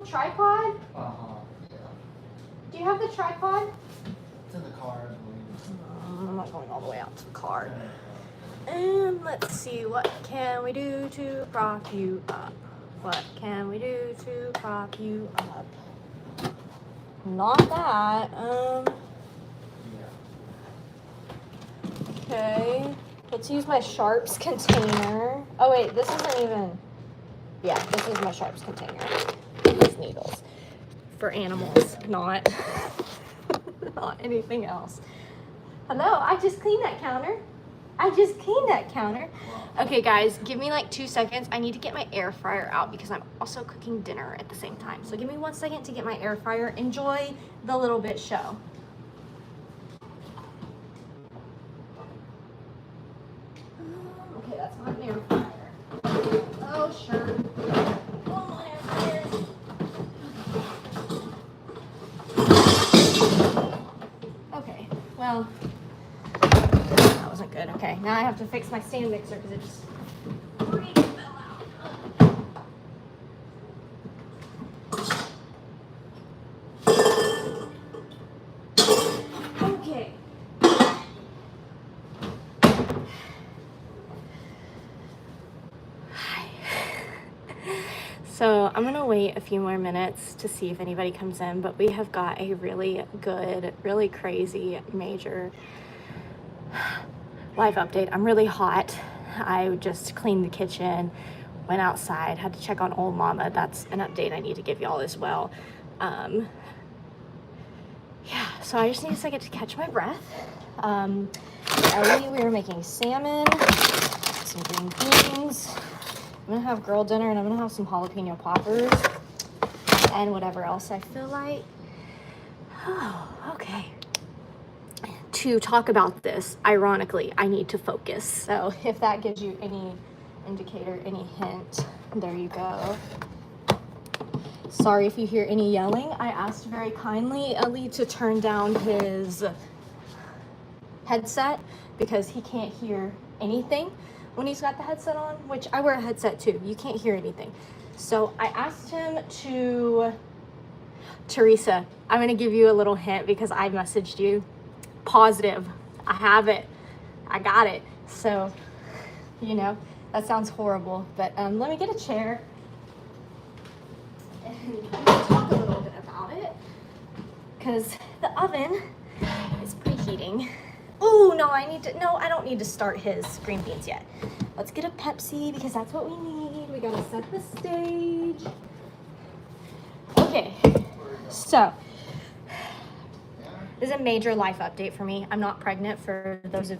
a tripod? Yeah. Do you have the tripod? It's in the car, I believe. I'm not going all the way out to the car. And let's see, what can we do to prop you up? What can we do to prop you up? Not that. Okay. Let's use my Sharps container. Oh wait, this isn't even. Yeah, this is my Sharps container. These needles for animals, not not anything else. Hello, I just cleaned that counter. Okay guys, give me like 2 seconds. I need to get my air fryer out because I'm also cooking dinner at the same time. So give me 1 second to get my air fryer. Enjoy the little bit show. Okay, that's not an air fryer. Oh, sure. Oh, air fryers. Okay, well, that wasn't good. Okay, now I have to fix my stand mixer because it just freaking fell out. Okay. So I'm gonna wait a few more minutes to see if anybody comes in, but we have got a really good, really crazy, major life update. I'm really hot. I just cleaned the kitchen, went outside, had to check on old mama. That's an update I need to give y'all as well. Yeah, so I just need a second to catch my breath. For Ellie, we were making salmon, some green beans. I'm gonna have girl dinner and I'm gonna have some jalapeno poppers and whatever else I feel like. Oh, okay. To talk about this, ironically, I need to focus. So if that gives you any indicator, any hint, there you go. Sorry if you hear any yelling. I asked very kindly Ellie to turn down his headset because he can't hear anything when he's got the headset on, which I wear a headset too. You can't hear anything. So I asked him to, Teresa, I'm gonna give you a little hint because I messaged you. Positive, I have it, I got it. So, you know, that sounds horrible, but let me get a chair and talk a little bit about it because the oven is preheating. Oh, no, I don't need to start his green beans yet. Let's get a Pepsi because that's what we need. We gotta set the stage. Okay, so this is a major life update for me. I'm not pregnant, for those of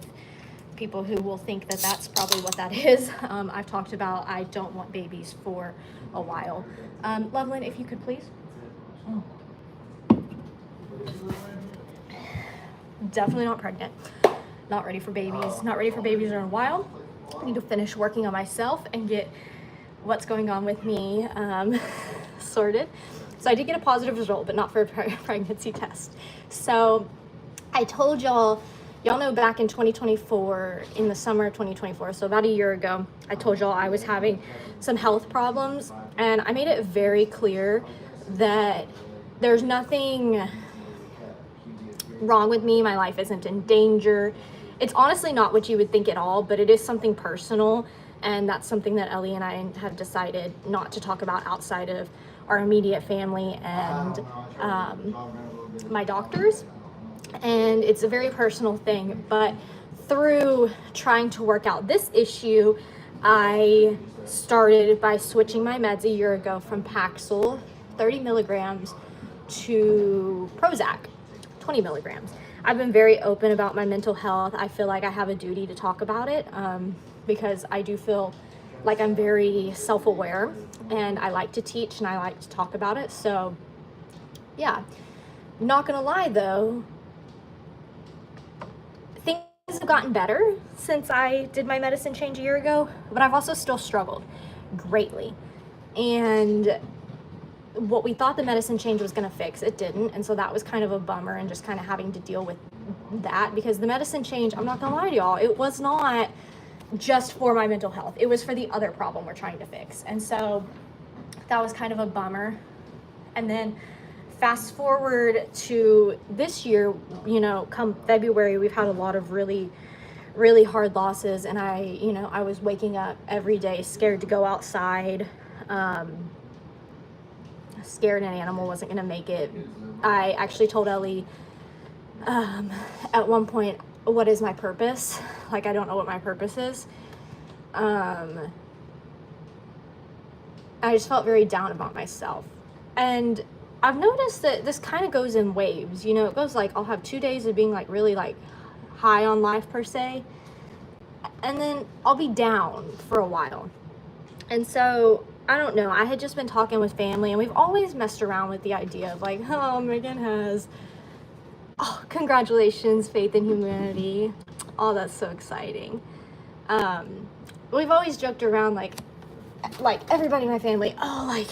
people who will think that that's probably what that is. I've talked about I don't want babies for a while. Loveland, if you could please. Oh. Definitely not pregnant. Not ready for babies. Not ready for babies in a while. I need to finish working on myself and get what's going on with me sorted. So I did get a positive result, but not for a pregnancy test. So I told y'all know back in 2024, in the summer of 2024, so about a year ago, I told y'all I was having some health problems, and I made it very clear that there's nothing wrong with me. My life isn't in danger. It's honestly not what you would think at all, but it is something personal, and that's something that Ellie and I have decided not to talk about outside of our immediate family and my doctors. And it's a very personal thing, but through trying to work out this issue, I started by switching my meds a year ago from Paxil 30 milligrams to Prozac 20 milligrams. I've been very open about my mental health. I feel like I have a duty to talk about it because I do feel like I'm very self-aware, and I like to teach and I like to talk about it. So yeah, not gonna lie though, things have gotten better since I did my medicine change a year ago, but I've also still struggled greatly. And what we thought the medicine change was going to fix, it didn't. And so that was kind of a bummer, and just kind of having to deal with that, because the medicine change, I'm not going to lie to y'all, it was not just for my mental health. It was for the other problem we're trying to fix. And so that was kind of a bummer. And then fast forward to this year, you know, come February, we've had a lot of really hard losses, and I was waking up every day scared to go outside, scared an animal wasn't going to make it. I actually told Ellie at one point, what is my purpose? Like, I don't know what my purpose is. I just felt very down about myself. And I've noticed that this kind of goes in waves, you know. It goes like, I'll have 2 days of being like really like high on life per se, and then I'll be down for a while. And so I don't know, I had just been talking with family, and we've always messed around with the idea of like, oh, Megan has, oh, congratulations, faith in humanity. Oh, that's so exciting. We've always joked around like everybody in my family, oh, like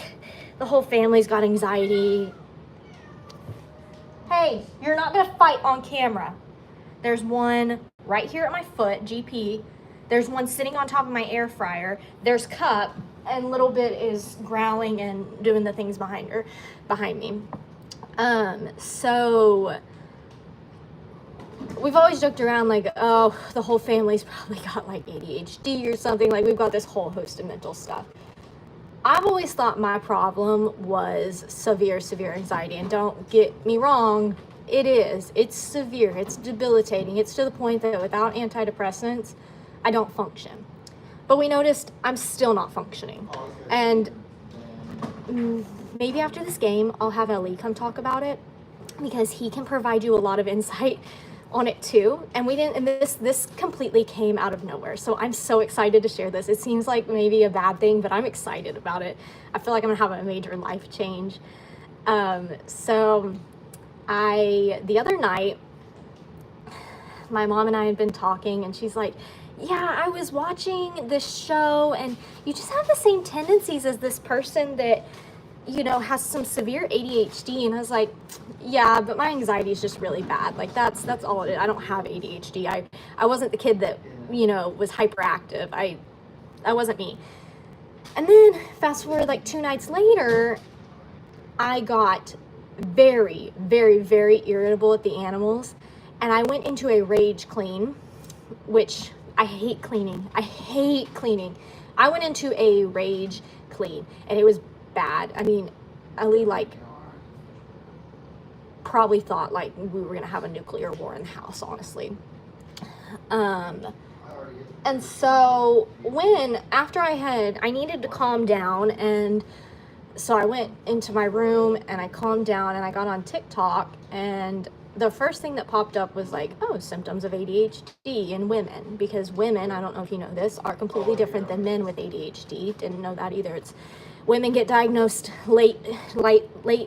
the whole family's got anxiety. Hey, you're not gonna fight on camera. There's one right here at my foot, GP. There's one sitting on top of my air fryer. There's Cup, and Little Bit is growling and doing the things behind me. So we've always joked around like, oh, the whole family's probably got like ADHD or something. Like, we've got this whole host of mental stuff. I've always thought my problem was severe anxiety, and don't get me wrong, it is. It's severe, it's debilitating. It's to the point that without antidepressants, I don't function. But we noticed I'm still not functioning. And maybe after this game, I'll have Ellie come talk about it, because he can provide you a lot of insight on it too. And this completely came out of nowhere. So I'm so excited to share this. It seems like maybe a bad thing, but I'm excited about it. I feel like I'm gonna have a major life change. So the other night, my mom and I had been talking, and she's like, yeah, I was watching this show, and you just have the same tendencies as this person that, you know, has some severe ADHD. And I was like, yeah, but my anxiety is just really bad. Like, that's all it is. I don't have ADHD. I wasn't the kid that, you know, was hyperactive. I wasn't me. And then fast forward like 2 nights later, I got very irritable at the animals, and I went into a rage clean, which I hate cleaning. I went into a rage clean, and it was bad. I mean, Ellie like probably thought like we were gonna have a nuclear war in the house, honestly. And so after I needed to calm down, and so I went into my room and I calmed down, and I got on TikTok, and the first thing that popped up was like, oh, symptoms of ADHD in women, because women, I don't know if you know this, are completely different than men with ADHD. Didn't know that either. Women get diagnosed late in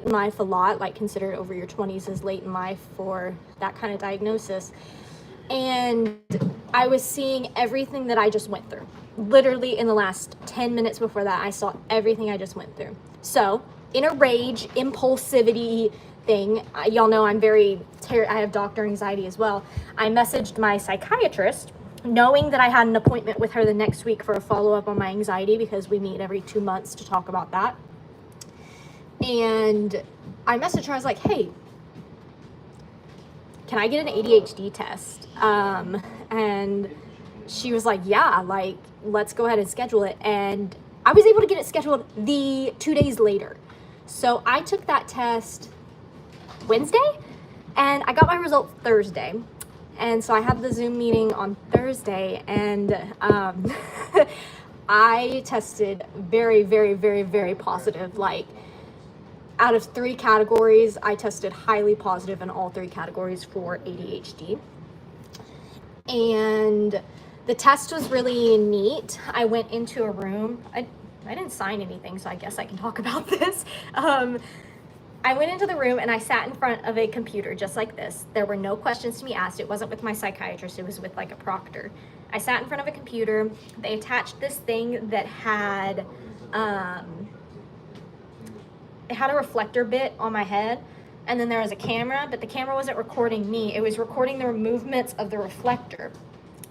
life a lot, like considered over your 20s as late in life for that kind of diagnosis. And I was seeing everything that I just went through. Literally in the last 10 minutes before that, I saw everything I just went through. So in a rage, impulsivity thing, y'all know I have doctor anxiety as well. I messaged my psychiatrist, knowing that I had an appointment with her the next week for a follow-up on my anxiety, because we meet every 2 months to talk about that. And I messaged her, I was like, hey, can I get an ADHD test? And she was like, yeah, like, let's go ahead and schedule it. And I was able to get it scheduled the 2 days later. So I took that test Wednesday, and I got my results Thursday. And so I had the Zoom meeting on Thursday, and I tested very positive. Like, out of 3 categories, I tested highly positive in all 3 categories for ADHD. And the test was really neat. I went into a room. I didn't sign anything, so I guess I can talk about this. I went into the room and I sat in front of a computer just like this. There were no questions to be asked. It wasn't with my psychiatrist. It was with like a proctor. I sat in front of a computer. They attached this thing that had, it had a reflector bit on my head. And then there was a camera, but the camera wasn't recording me. It was recording the movements of the reflector.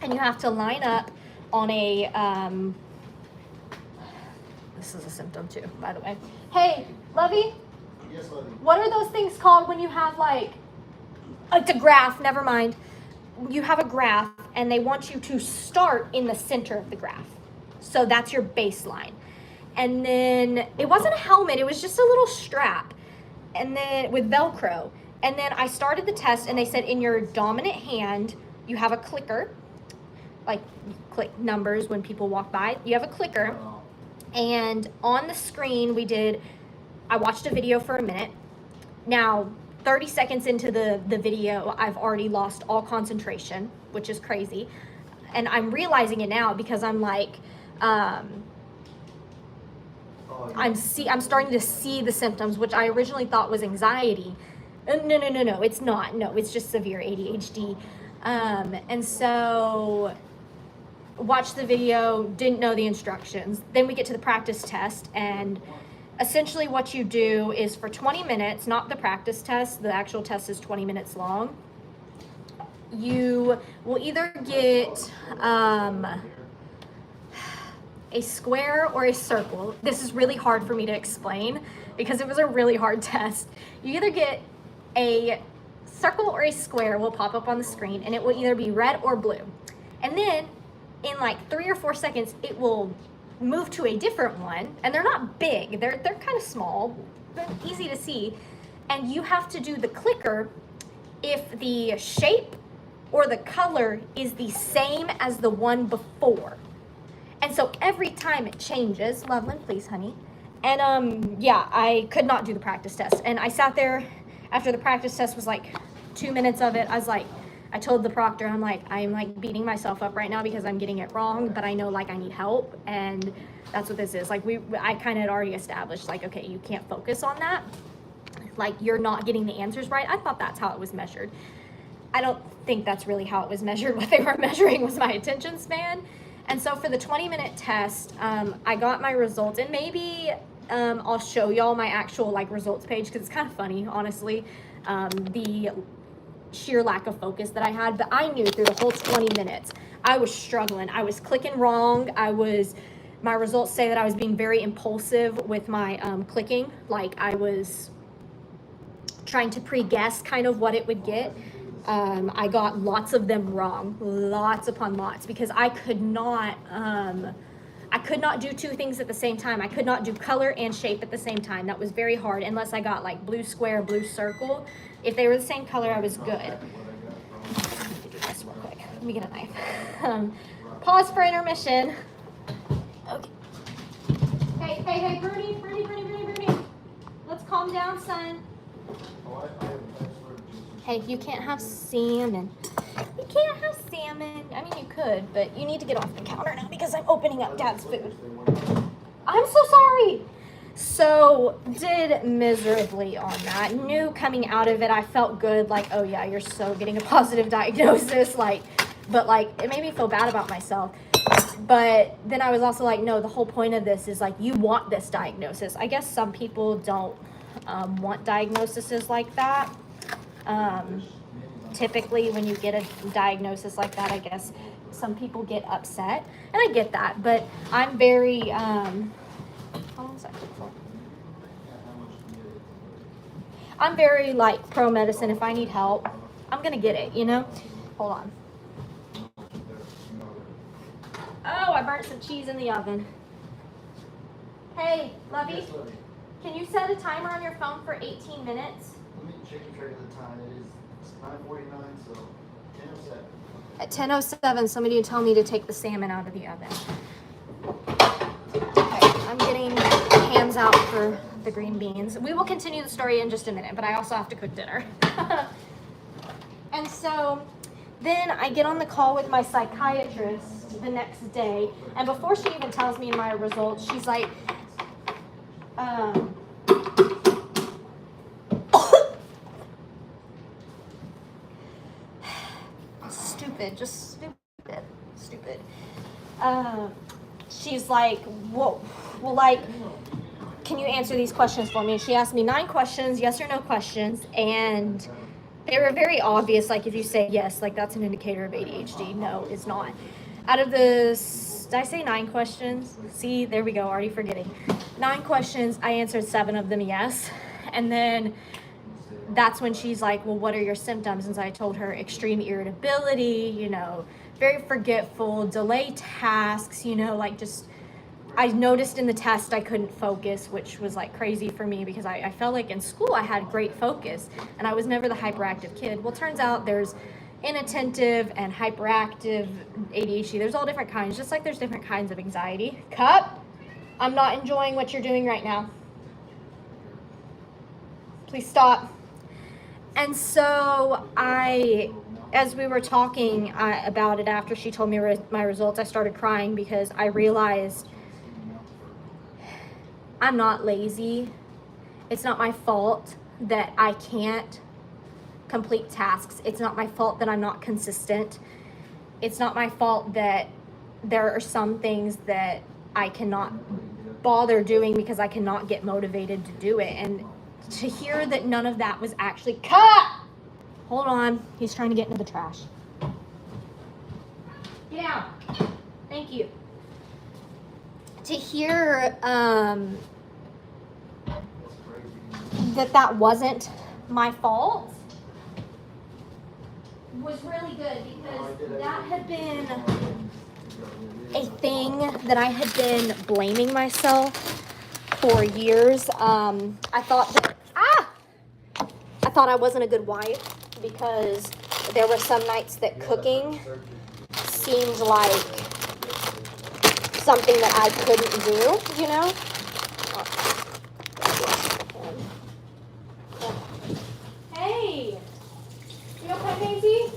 And you have to line up on a, this is a symptom too, by the way. Hey, Lovey? Yes, Lily. What are those things called when you have like, it's a graph, never mind. You have a graph and they want you to start in the center of the graph. So that's your baseline. And then it wasn't a helmet, it was just a little strap. And then with Velcro. And then I started the test and they said in your dominant hand, you have a clicker. Like you click numbers when people walk by. You have a clicker. And on the screen I watched a video for a minute. Now, 30 seconds into the video, I've already lost all concentration, which is crazy. And I'm realizing it now because I'm like, I'm starting to see the symptoms, which I originally thought was anxiety. No, it's not. No, it's just severe ADHD. And so watched the video, didn't know the instructions. Then we get to the practice test, and essentially what you do is for 20 minutes, not the practice test, the actual test is 20 minutes long. You will either get a square or a circle. This is really hard for me to explain because it was a really hard test. You either get a circle or a square will pop up on the screen, and it will either be red or blue. And then in like 3 or 4 seconds, it will move to a different one, and they're not big, they're kind of small, but easy to see. And you have to do the clicker if the shape or the color is the same as the one before. And so every time it changes. Loveland, please, honey. And yeah, I could not do the practice test. And I sat there after the practice test was like 2 minutes of it. I told the proctor, I'm like beating myself up right now because I'm getting it wrong, but I know like I need help, and that's what this is. Like I kind of had already established like, okay, you can't focus on that. Like you're not getting the answers right. I thought that's how it was measured. I don't think that's really how it was measured. What they were measuring was my attention span. And so for the 20-minute test, I got my results, and maybe I'll show y'all my actual like results page because it's kind of funny, honestly. The sheer lack of focus that I had, but I knew through the whole 20 minutes I was struggling. I was clicking wrong. My results say that I was being very impulsive with my clicking. Like I was trying to pre-guess kind of what it would get. I got lots of them wrong, lots upon lots, because I could not do two things at the same time. I could not do color and shape at the same time. That was very hard unless I got like blue square, blue circle. If they were the same color, I was good. Let me do this real quick. Let me get a knife. Pause for intermission. Okay. Hey, Bernie. Let's calm down, son. Hey, you can't have salmon. You can't have salmon. I mean, you could, but you need to get off the counter now because I'm opening up Dad's food. I'm so sorry. So, did miserably on that. Knew coming out of it, I felt good. Like, oh yeah, you're so getting a positive diagnosis. But it made me feel bad about myself. But then I was also like, no, the whole point of this is like, you want this diagnosis. I guess some people don't want diagnoses like that. Typically when you get a diagnosis like that, I guess some people get upset, and I get that, but I'm very, how long is that for? I'm very like pro medicine. If I need help, I'm gonna get it, you know? Hold on. Oh, I burnt some cheese in the oven. Hey, Lovey, can you set a timer on your phone for 18 minutes? Let me check and track the time. It's 9:49, so 10:07. At 10:07, somebody would tell me to take the salmon out of the oven. Okay, I'm getting hands out for the green beans. We will continue the story in just a minute, but I also have to cook dinner. And so then I get on the call with my psychiatrist the next day, and before she even tells me my results, she's like, stupid. She's like, whoa, well, like, can you answer these questions for me? And she asked me 9 questions, yes or no questions, and they were very obvious. Like, if you say yes, like, that's an indicator of ADHD. No, it's not. Out of the, did I say 9 questions? See, there we go, already forgetting. 9 questions, I answered 7 of them yes. And then that's when she's like, well, what are your symptoms? And so I told her extreme irritability, you know, very forgetful, delay tasks, you know, like just, I noticed in the test I couldn't focus, which was like crazy for me because I felt like in school I had great focus and I was never the hyperactive kid. Well, turns out there's inattentive and hyperactive ADHD. There's all different kinds, just like there's different kinds of anxiety. Cup, I'm not enjoying what you're doing right now. Please stop. And so as we were talking about it after she told me my results, I started crying because I realized I'm not lazy. It's not my fault that I can't complete tasks. It's not my fault that I'm not consistent. It's not my fault that there are some things that I cannot bother doing because I cannot get motivated to do it. And to hear that none of that was actually cut. Hold on, he's trying to get into the trash. Get out. Thank you. To hear that wasn't my fault was really good because that had been a thing that I had been blaming myself for years. I thought I wasn't a good wife because there were some nights that cooking seemed like something that I couldn't do, you know? Hey! You okay, Maisie?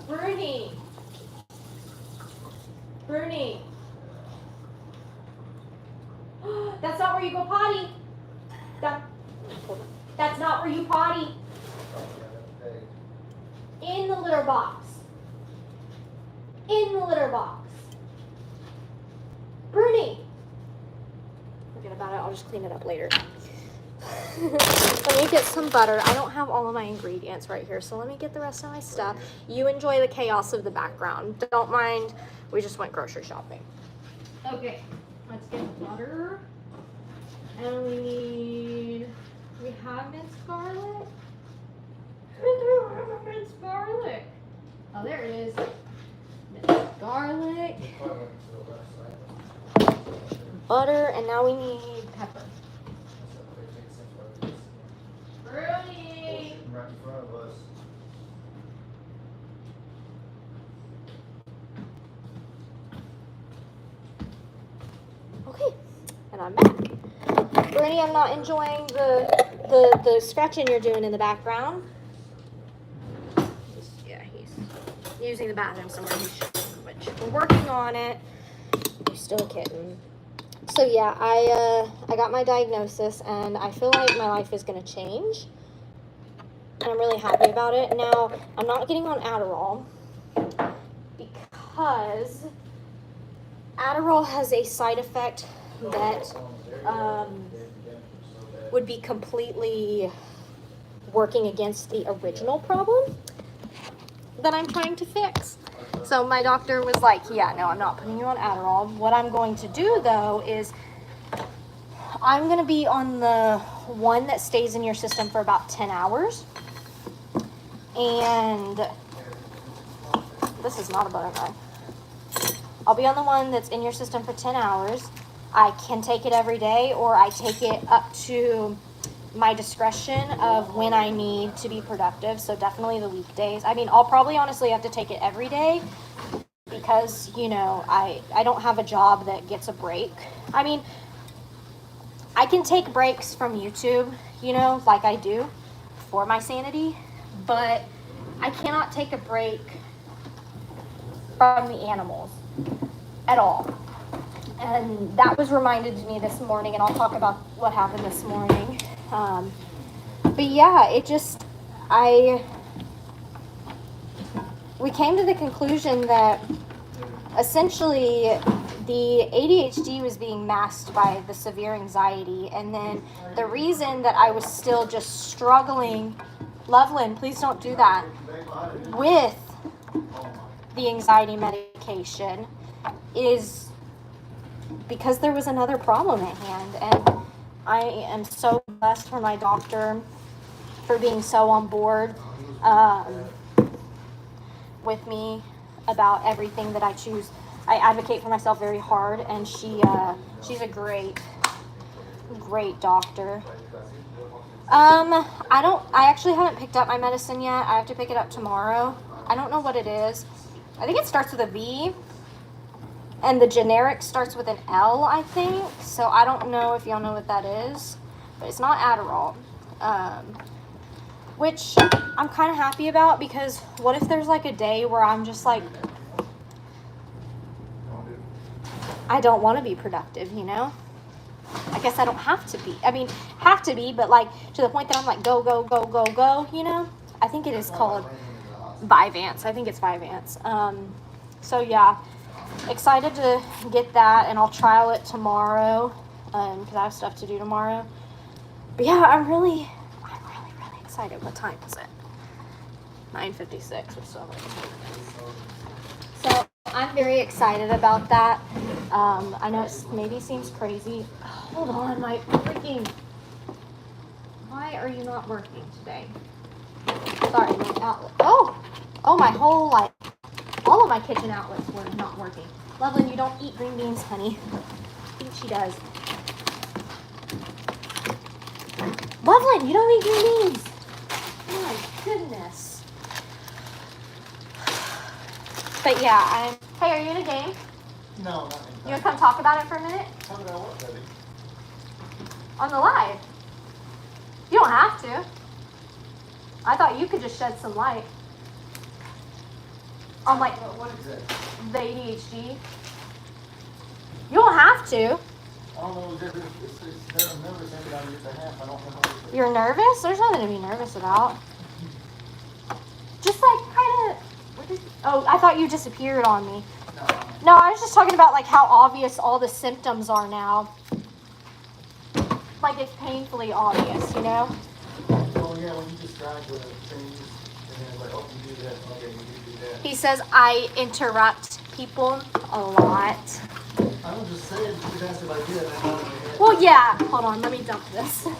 Bruni! Bruni! That's not where you go potty! That's not where you potty! In the litter box. In the litter box. Bruni! Forget about it, I'll just clean it up later. Let me get some butter. I don't have all of my ingredients right here, so let me get the rest of my stuff. You enjoy the chaos of the background. Don't mind, we just went grocery shopping. Okay, let's get butter. And we have minced garlic. Minced garlic. Oh, there it is. Minced garlic. Butter, and now we need pepper. Bruni! Right in front of us. Okay, and I'm back. Bruni, I'm not enjoying the scratching you're doing in the background. Yeah, he's using the bathroom somewhere he shouldn't, which we're working on it. He's still a kitten. So yeah, I got my diagnosis and I feel like my life is gonna change. And I'm really happy about it. Now, I'm not getting on Adderall because Adderall has a side effect that would be completely working against the original problem that I'm trying to fix. So my doctor was like, yeah, no, I'm not putting you on Adderall. What I'm going to do though is I'm going to be on the one that stays in your system for about 10 hours. And this is not a butter knife. I'll be on the one that's in your system for 10 hours. I can take it every day, or I take it up to my discretion of when I need to be productive. So definitely the weekdays. I mean, I'll probably honestly have to take it every day because, you know, I don't have a job that gets a break. I mean, I can take breaks from YouTube, you know, like I do for my sanity, but I cannot take a break from the animals at all. And that was reminded to me this morning, and I'll talk about what happened this morning. But yeah, we came to the conclusion that essentially the ADHD was being masked by the severe anxiety. And then the reason that I was still just struggling, Loveland, please don't do that, with the anxiety medication is because there was another problem at hand. And I am so blessed for my doctor for being so on board um, with me about everything that I choose. I advocate for myself very hard, and she's a great doctor. I actually haven't picked up my medicine yet. I have to pick it up tomorrow. I don't know what it is. I think it starts with a V, and the generic starts with an L, I think. So I don't know if y'all know what that is, but it's not Adderall. Which I'm kind of happy about, because what if there's like a day where I'm just like, I don't want to be productive, you know? I guess I don't have to be. I mean, have to be, but like to the point that I'm like, go, go, go, go, go, you know? I think it is called Vyvanse. I think it's Vyvanse. So yeah, excited to get that, and I'll trial it tomorrow because I have stuff to do tomorrow. But yeah, I'm really excited. What time is it? 9:56 or so. So I'm very excited about that. I know it maybe seems crazy. Hold on, my freaking. Why are you not working today? Sorry, my outlet. Oh, my whole all of my kitchen outlets were not working. Loveland, you don't eat green beans, honey. I think she does. Loveland, you don't eat green beans. My goodness. But yeah, hey, are you in a game? No, not You want to come talk about it for a minute? Talk about what, baby? On the live. You don't have to. I thought you could just shed some light on like What exactly? the ADHD. You don't have to. I don't know, they're nervous every on your behalf. I don't know. You're nervous? There's nothing to be nervous about. Just like kind of. Oh, I thought you disappeared on me. No, I was just talking about like how obvious all the symptoms are now. Like it's painfully obvious, you know? Oh yeah, when you describe the things, and then like, oh, you do that, okay, you do that. He says I interrupt people a lot. I was just saying, you asked if I did, I thought in my head. Well, yeah. Hold on, let me dump this. No,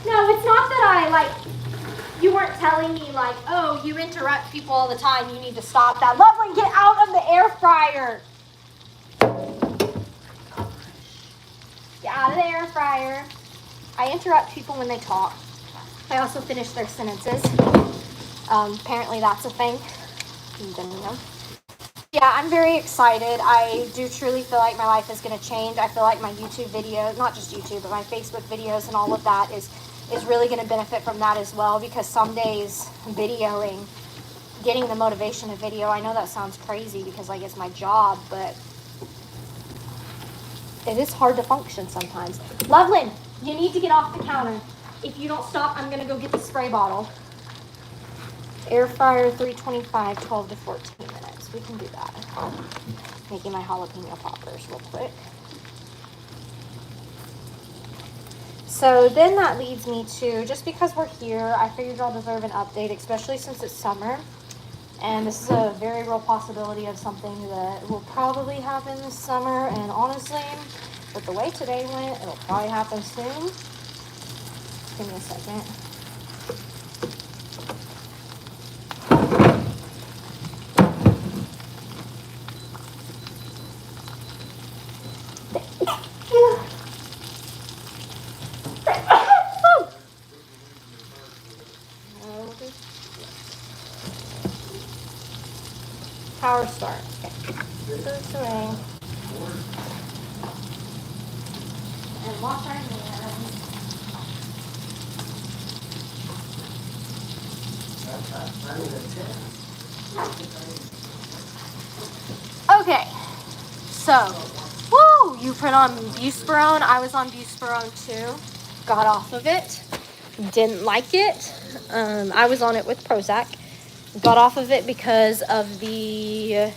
it's not that I like. You weren't telling me like, oh, you interrupt people all the time. You need to stop that. Loveland, get out of the air fryer. Get out of the air fryer. I interrupt people when they talk. I also finish their sentences. Apparently that's a thing. You didn't know. Yeah, I'm very excited. I do truly feel like my life is going to change. I feel like my YouTube videos, not just YouTube, but my Facebook videos and all of that is really going to benefit from that as well, because some days videoing, getting the motivation to video, I know that sounds crazy because like it's my job, but it is hard to function sometimes. Loveland, you need to get off the counter. If you don't stop, I'm going to go get the spray bottle. Air fryer 325, 12 to 14 minutes. We can do that. Making my jalapeno poppers real quick. So then that leads me to, just because we're here, I figured y'all deserve an update, especially since it's summer. And this is a very real possibility of something that will probably happen this summer. And honestly, with the way today went, it'll probably happen soon. Give me a second. Power start. Okay. This away. And wash our hands. Okay. So, woo! You put on Buspirone. I was on Buspirone too. Got off of it. Didn't like it. I was on it with Prozac. Got off of it because of the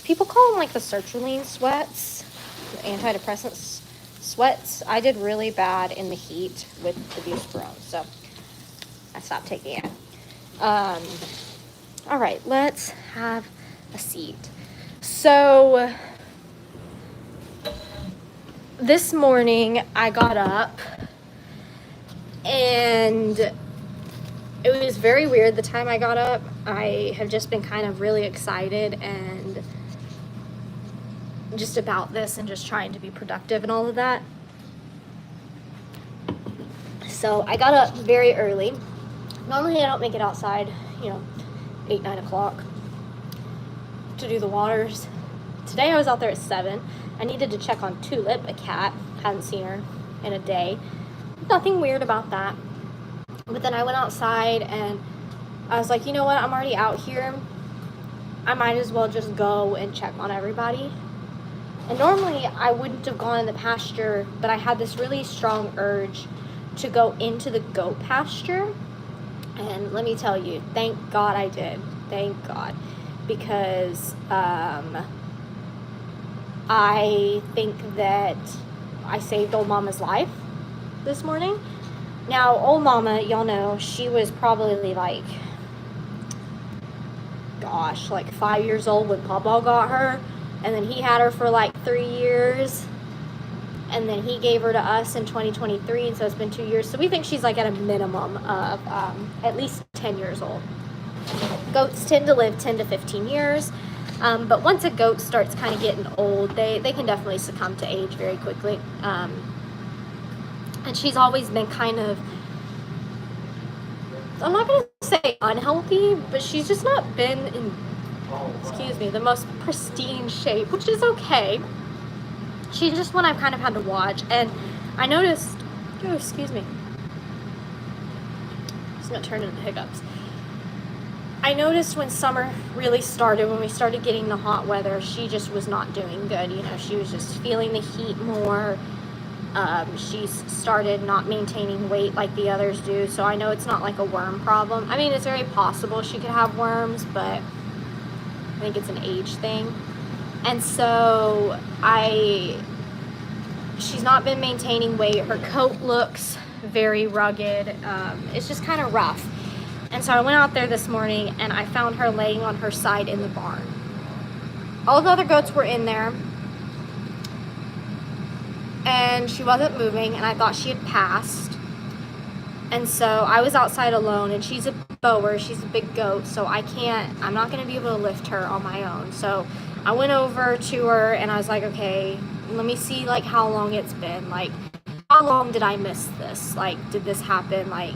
people call them like the sertraline sweats, the antidepressant sweats. I did really bad in the heat with the Buspirone, so I stopped taking it. All right, let's have a seat. So this morning I got up and it was very weird the time I got up. I have just been kind of really excited and just about this and just trying to be productive and all of that. So I got up very early. Normally I don't make it outside, 8, 9 o'clock to do the waters. Today I was out there at 7. I needed to check on Tulip, a cat. Hadn't seen her in a day. Nothing weird about that. But then I went outside and I was like, you know what? I'm already out here. I might as well just go and check on everybody. And normally I wouldn't have gone in the pasture, but I had this really strong urge to go into the goat pasture. And let me tell you, thank God I did. Thank God. Because I think that I saved old mama's life this morning. Now, old mama, y'all know, she was probably like 5 years old when Papa got her. And then he had her for like 3 years. And then he gave her to us in 2023. And so it's been 2 years. So we think she's like at a minimum of at least 10 years old. Goats tend to live 10 to 15 years. But once a goat starts kind of getting old, they can definitely succumb to age very quickly. And she's always been kind of, I'm not going to say unhealthy, but she's just not been in, the most pristine shape, which is okay. She's just one I've kind of had to watch. And I noticed, just going to turn into hiccups. I noticed when summer really started, when we started getting the hot weather, she just was not doing good. She was just feeling the heat more. She started not maintaining weight like the others do. So I know it's not like a worm problem. I mean, it's very possible she could have worms, but I think it's an age thing. And so she's not been maintaining weight. Her coat looks very rugged. It's just kind of rough. And so I went out there this morning and I found her laying on her side in the barn. All the other goats were in there and she wasn't moving, and I thought she had passed. And so I was outside alone, and she's a bower, she's a big goat, so I'm not going to be able to lift her on my own. So I went over to her and I was like, okay, let me see like how long it's been. Like, how long did I miss this? Like, did this happen like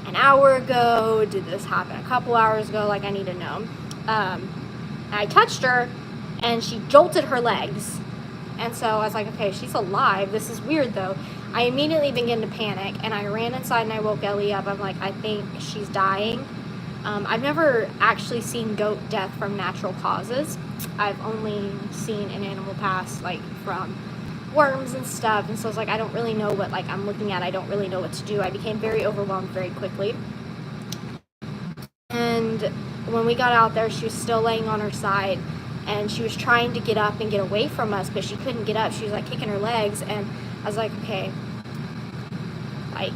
an hour ago? Did this happen a couple hours ago? Like, I need to know. I touched her and she jolted her legs. And so I was like, okay, she's alive. This is weird though. I immediately began to panic and I ran inside and I woke Ellie up. I'm like, I think she's dying. I've never actually seen goat death from natural causes. I've only seen an animal pass like from worms and stuff. And so I was like, I don't really know what like I'm looking at. I don't really know what to do. I became very overwhelmed very quickly. And when we got out there, she was still laying on her side and she was trying to get up and get away from us, but she couldn't get up. She was like kicking her legs. And I was like, okay, like,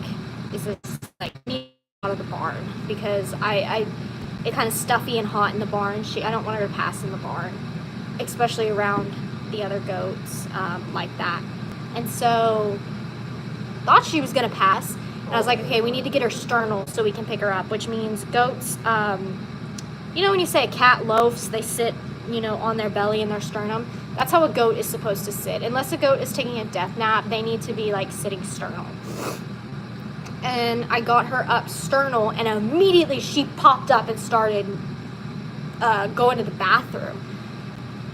is this like me out of the barn? Because it's kind of stuffy and hot in the barn. I don't want her to pass in the barn, especially around the other goats like that. And so thought she was gonna pass. And I was like, okay, we need to get her sternal so we can pick her up, which means goats, when you say a cat loafs, they sit, on their belly and their sternum. That's how a goat is supposed to sit. Unless a goat is taking a death nap, they need to be like sitting sternal. And I got her up sternal and immediately she popped up and started going to the bathroom.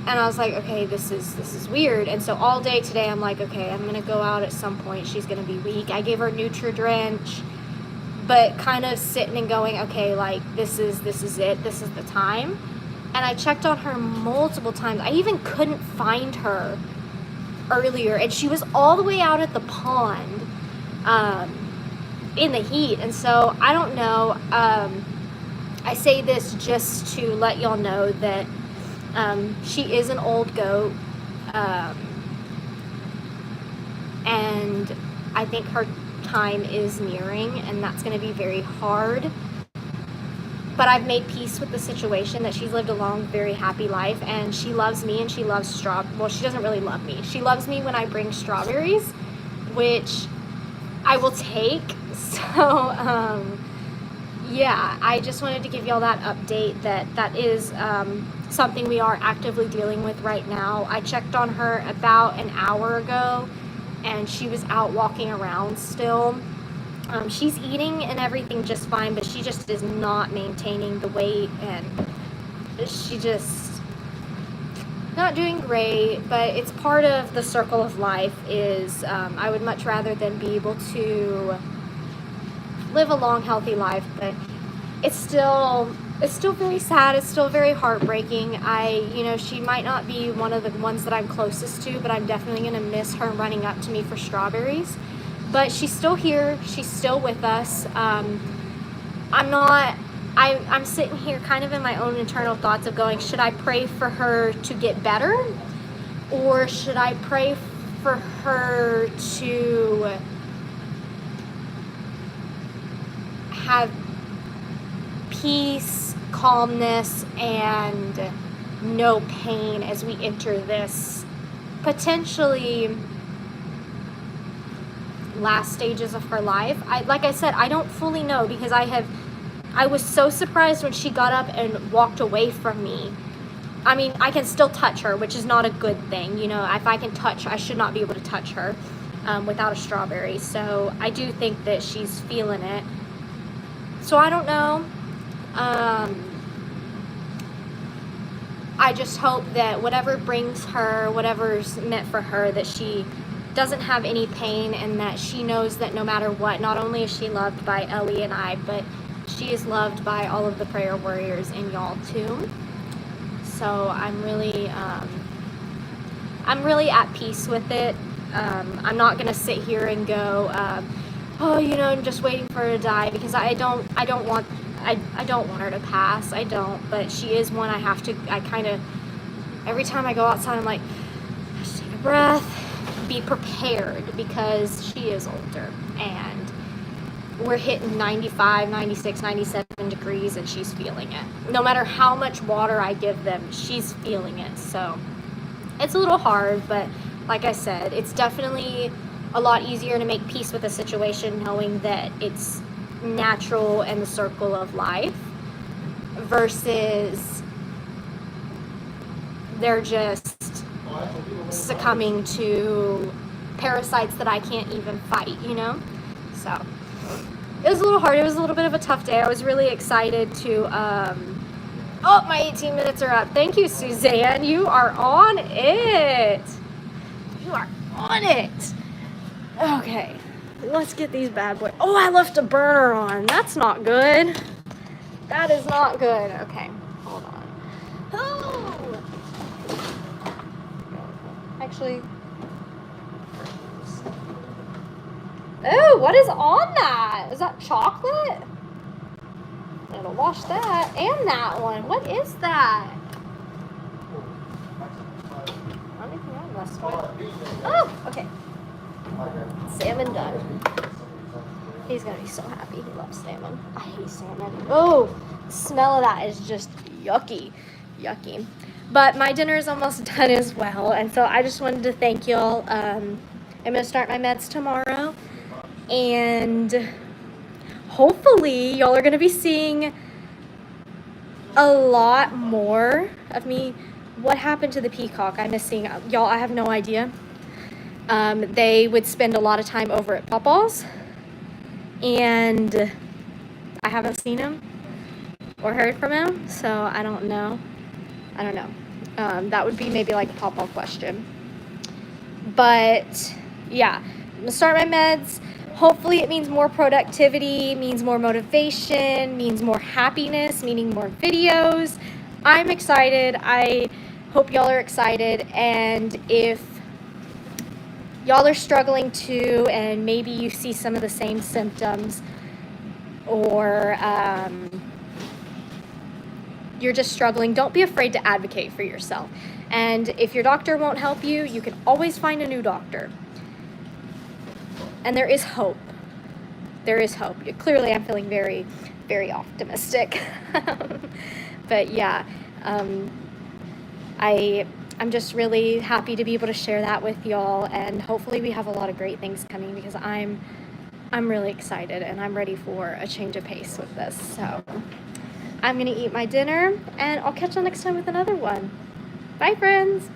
And I was like, okay, this is weird. And so all day today, I'm like, okay, I'm going to go out at some point. She's going to be weak. I gave her Nutri-Drench, but kind of sitting and going, okay, like this is it. This is the time. And I checked on her multiple times. I even couldn't find her earlier. And she was all the way out at the pond in the heat. And so I don't know. I say this just to let y'all know that she is an old goat, and I think her time is nearing, and that's going to be very hard but I've made peace with the situation that she's lived a long, very happy life, and she loves me, and she loves well, she doesn't really love me. She loves me when I bring strawberries, which I will take. So, yeah, I just wanted to give y'all that update that is something we are actively dealing with right now. I checked on her about an hour ago, and she was out walking around still. She's eating and everything just fine, but she just is not maintaining the weight, and she just not doing great. But it's part of the circle of life. Is I would much rather than be able to live a long, healthy life, but it's still very sad. It's still very heartbreaking. She might not be one of the ones that I'm closest to, but I'm definitely gonna miss her running up to me for strawberries. But she's still here. She's still with us. I'm sitting here kind of in my own internal thoughts of going, should I pray for her to get better? Or should I pray for her to have peace, calmness, and no pain as we enter this potentially last stages of her life? Like I said, I don't fully know, because I was so surprised when she got up and walked away from me. I mean, I can still touch her, which is not a good thing. If I can touch, I should not be able to touch her without a strawberry. So I do think that she's feeling it. So I don't know. I just hope that whatever brings her, whatever's meant for her, that she doesn't have any pain, and that she knows that no matter what, not only is she loved by Ellie and I, but she is loved by all of the prayer warriors and y'all too. So I'm really at peace with it. I'm not gonna sit here and go, I'm just waiting for her to die, because I don't want her to pass. I don't, but she is one every time I go outside, I'm like, just take a breath, be prepared, because she is older, and we're hitting 95, 96, 97 degrees, and she's feeling it. No matter how much water I give them, she's feeling it. So it's a little hard, but like I said, it's definitely a lot easier to make peace with a situation knowing that it's natural and the circle of life, versus they're just succumbing to parasites that I can't even fight, So it was a little hard. It was a little bit of a tough day. I was really excited to my 18 minutes are up. Thank you, Suzanne. You are on it. You are on it. Okay, let's get these bad boys. Oh, I left a burner on. That's not good. That is not good. Okay, hold on. Oh! Actually, oh, what is on that? Is that chocolate? It'll wash that and that one. What is that? Anything I messed with? Oh, okay. Salmon done. He's gonna be so happy. He loves salmon. I hate salmon. Oh, the smell of that is just yucky. But my dinner is almost done as well, and so I just wanted to thank y'all. I'm gonna start my meds tomorrow, and hopefully y'all are gonna be seeing a lot more of me. What happened to the peacock? I'm missing y'all. I have no idea. They would spend a lot of time over at Pawpaw's, and I haven't seen him or heard from him, so I don't know. That would be maybe like a Pawpaw question. But yeah, I'm gonna start my meds. Hopefully it means more productivity, means more motivation, means more happiness, meaning more videos. I'm excited. I hope y'all are excited, and if y'all are struggling too, and maybe you see some of the same symptoms, or you're just struggling, don't be afraid to advocate for yourself. And if your doctor won't help you, you can always find a new doctor. And there is hope. There is hope. Clearly, I'm feeling very, very optimistic. But yeah, I'm just really happy to be able to share that with y'all, and hopefully we have a lot of great things coming, because I'm really excited and I'm ready for a change of pace with this. So I'm gonna eat my dinner, and I'll catch you next time with another one. Bye, friends.